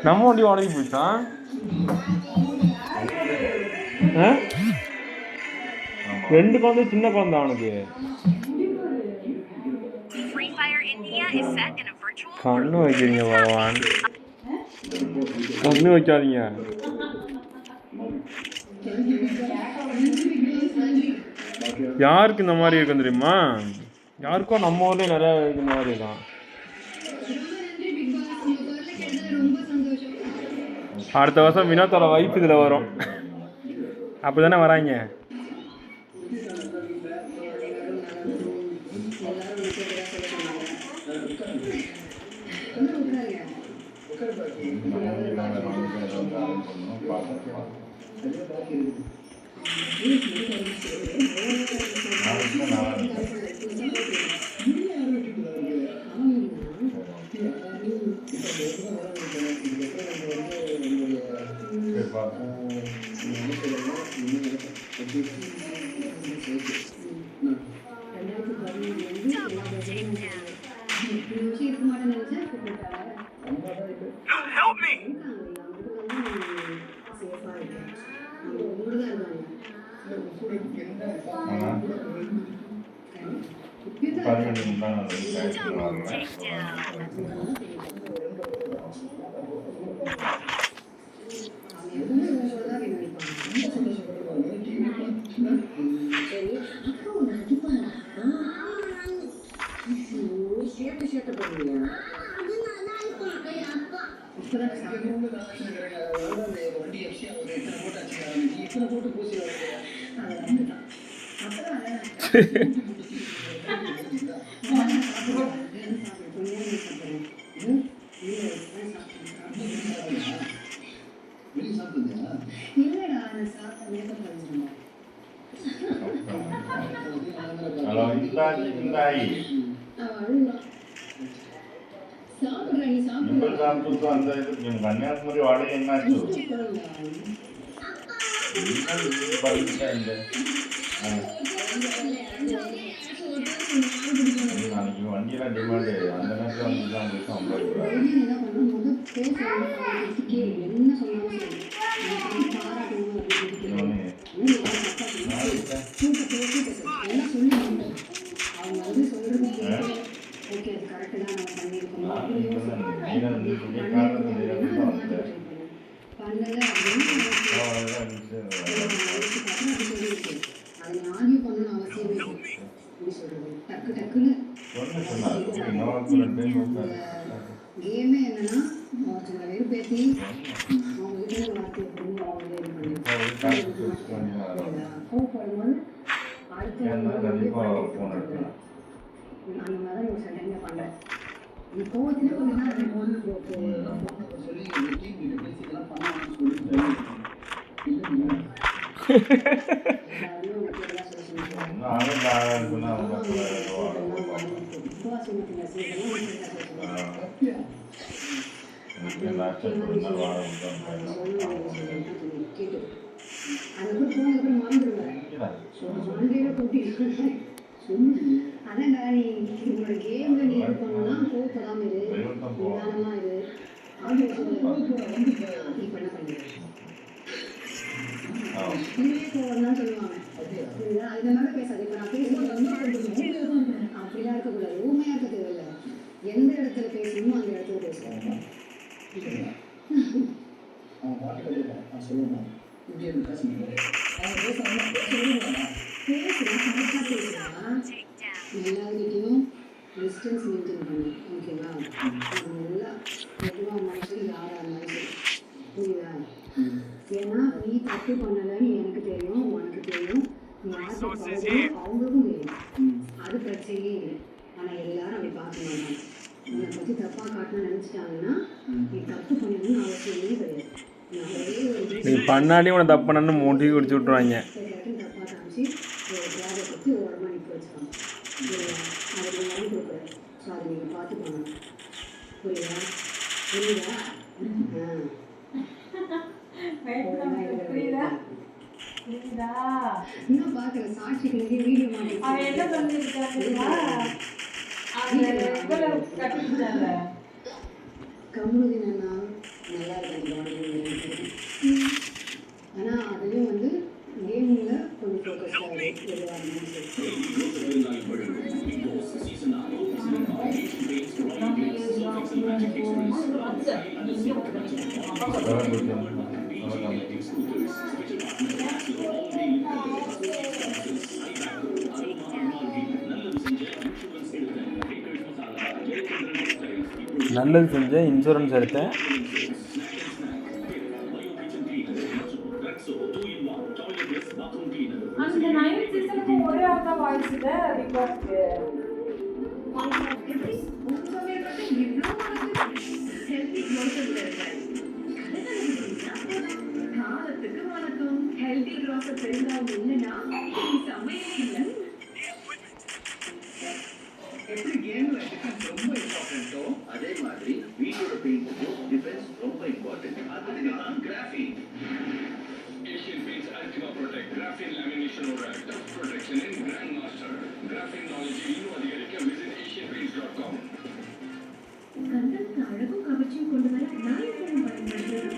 நம்ம வண்டி உடஞ்சி போயிட்டான். ரெண்டு குழந்தை சின்ன குழந்தை அவனுக்கு. கண்ணு வைக்கிறீங்க பகவான், கண்ணு வைக்காதீங்க. யாருக்கு இந்த மாதிரி இருக்கு தெரியுமா? யாருக்கும் நம்ம ஊர்லேயே நிறையா இந்த மாதிரி தான். அடுத்த வருஷம் வினோத்தோட வைஃப் இதில் வரும். அப்படி தானே வராங்க. Help me! Kalau hindai. Nimble shampoo tu anda itu yang Kanyakumari wade enna itu. Ini baru anda. Ini wandi lah demand anda nanti wandi shampoo sampai berapa? கேமே என்னன்னா ஒருத்தவங்களை வெறுப்பேற்றி அவங்க வீட்டில் வார்த்தை கோவப்படும்போது அடுத்த அந்த மாதிரி ஒரு சில டைமில் பண்ணுறேன். இந்த கோவத்தில் கொஞ்ச நாள் பொழுதுபோக்கு அதான் நீ உங்களோட கேம்ல நீ இது பண்ணா கோவப்படாம இரு, நிதானமா இரு. இப்ப என்ன பண்ணுறேன் கோவம் சொல்லுவாங்க. அதனால பேசாது. இப்ப நான் பேசும்போது அப்படிலாம் இருக்கக்கூடாது. ஊமையா இருக்க தேவையில்லை. எந்த இடத்துல பேசணுமோ அந்த இடத்துல பேசுவாங்க. எல்லாருக்கிட்டையும் டிஸ்டன்ஸ் மெயின்டைன் பண்ணு. ஓகேவா? நல்லா எதுவாக இருந்தாலும் சரி, யாராக இருந்தாலும் சரி, புரியுதா? ஏன்னா நீ தப்பு பண்ணலைன்னு எனக்கு தெரியும், உனக்கு தெரியும், நீ யாருக்கு அவங்களுக்கும் தெரியும். அது பிரச்சனையே இல்லை. ஆனால் எல்லாரும் அப்படி பார்க்க மாட்டாங்க. உன்னை பற்றி தப்பாக காட்டணும்னு நினச்சிட்டாங்கன்னா நீ தப்பு பண்ணணும்னு அவசியமே கிடையாது. நீ பண்ணாலே உன தப்பு பண்ணணும்னு மூட்டி குடிச்சு விட்ருவாங்க. தப்பாக காமிச்சு ஒரு ஜாதை பற்றி ஓரமாக நிற்க வச்சுக்காங்க. அதை நீங்கள் வாங்கி கொடுக்குறது. ஸோ அதை நீங்கள் பார்த்து பண்ணணும். புரியுதா? புரியுதா? இன்னும் பார்க்கல. சாட்சிக்கு நிறைய வீடியோ கமுதினா நல்லா நல்லது செஞ்சேன், இன்சூரன்ஸ் எடுத்தேன். அந்த 9th சீசனுக்கு ஒரே ஆள் தான் வாய்ஸ் இது பிக் பாஸ்க்கு. காலத்துக்கு வணக்கம். ஹெல்தி க்ரோசர் தெரிஞ்சவங்க இல்லைன்னா சமையல் இல்லை. எப்படி கேம்ல டிஃபென்ஸ் ரொம்ப இம்பார்ட்டன்ட்டோ அதே மாதிரி வீட்டோட பெயிண்ட்டுக்கும் டிஃபென்ஸ் ரொம்ப இம்பார்ட்டன்ட். அதுக்கு தான் கிராஃபின். Asian Paints Ultima Protect Graphene Lamination or Tough Protection in Grandmaster. Graphene knowledge இன்னும் அதிகரிக்க visit asianpaints.com. கண்களுக்கு அழகும் கவர்ச்சியும் கொண்டு வர நாயகன் பயன்படுத்துவது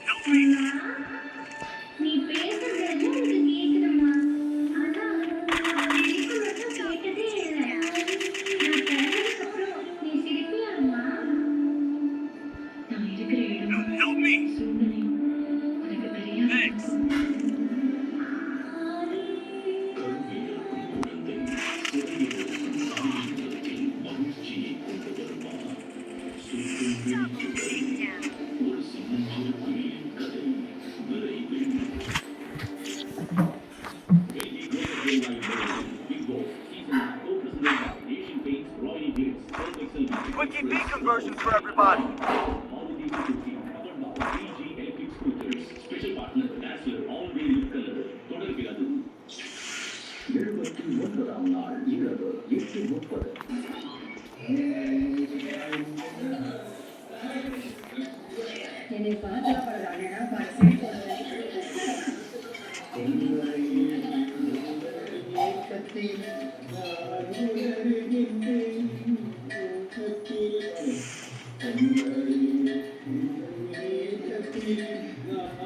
Help me! நீ பேசுறது எல்லாம் எனக்கு கேக்குதும்மா. ஆனா நான் கேட்கறத கேட்டதே இல்லை. நான் பிறந்ததுக்கு அப்புறம் நீ சிரிப்பியாம்மா? நான் இருக்கிற இடம் Help me! சூழ்நிலை உனக்கு தெரியாது. Thanks. Quickie B conversions for everybody. Special partner Dazzler All Wheel Look Color. தொடர்கிறது. 79ஆம் நாள் இரவு 8:30. என்னை பார்க்கப்படுறாங்க பரிசு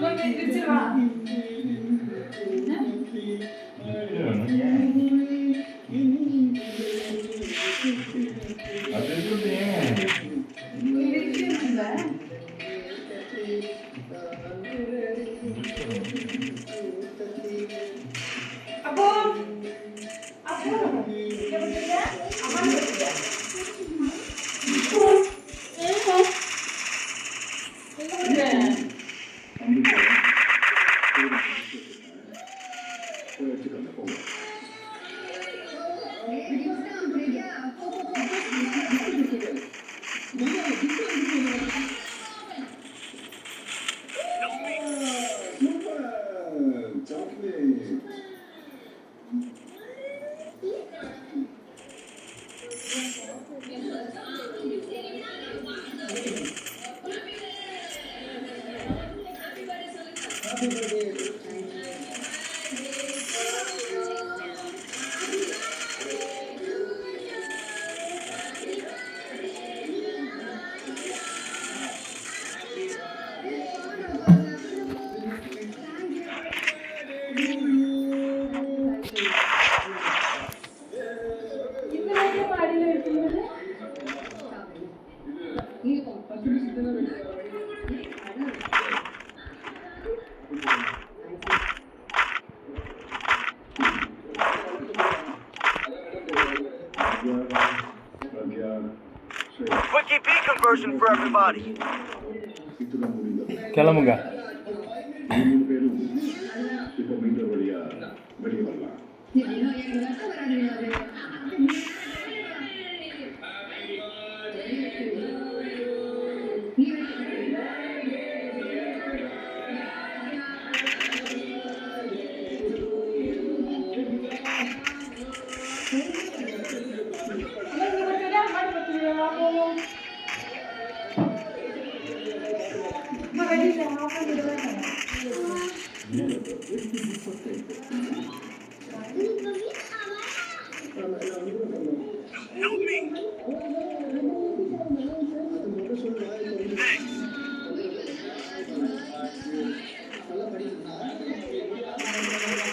ஓகே திருச்சிவா. அது இருக்குது ஏன் இருக்குல்ல. அப்போ அப்போ இங்க வந்துங்க. அம்மா வந்துங்க. Quickie B conversion for everybody. கிளம்புங்க. இப்போ மீண்டும் வெளியே வரலாம். Help me. Thanks. நல்லா படிக்கணும்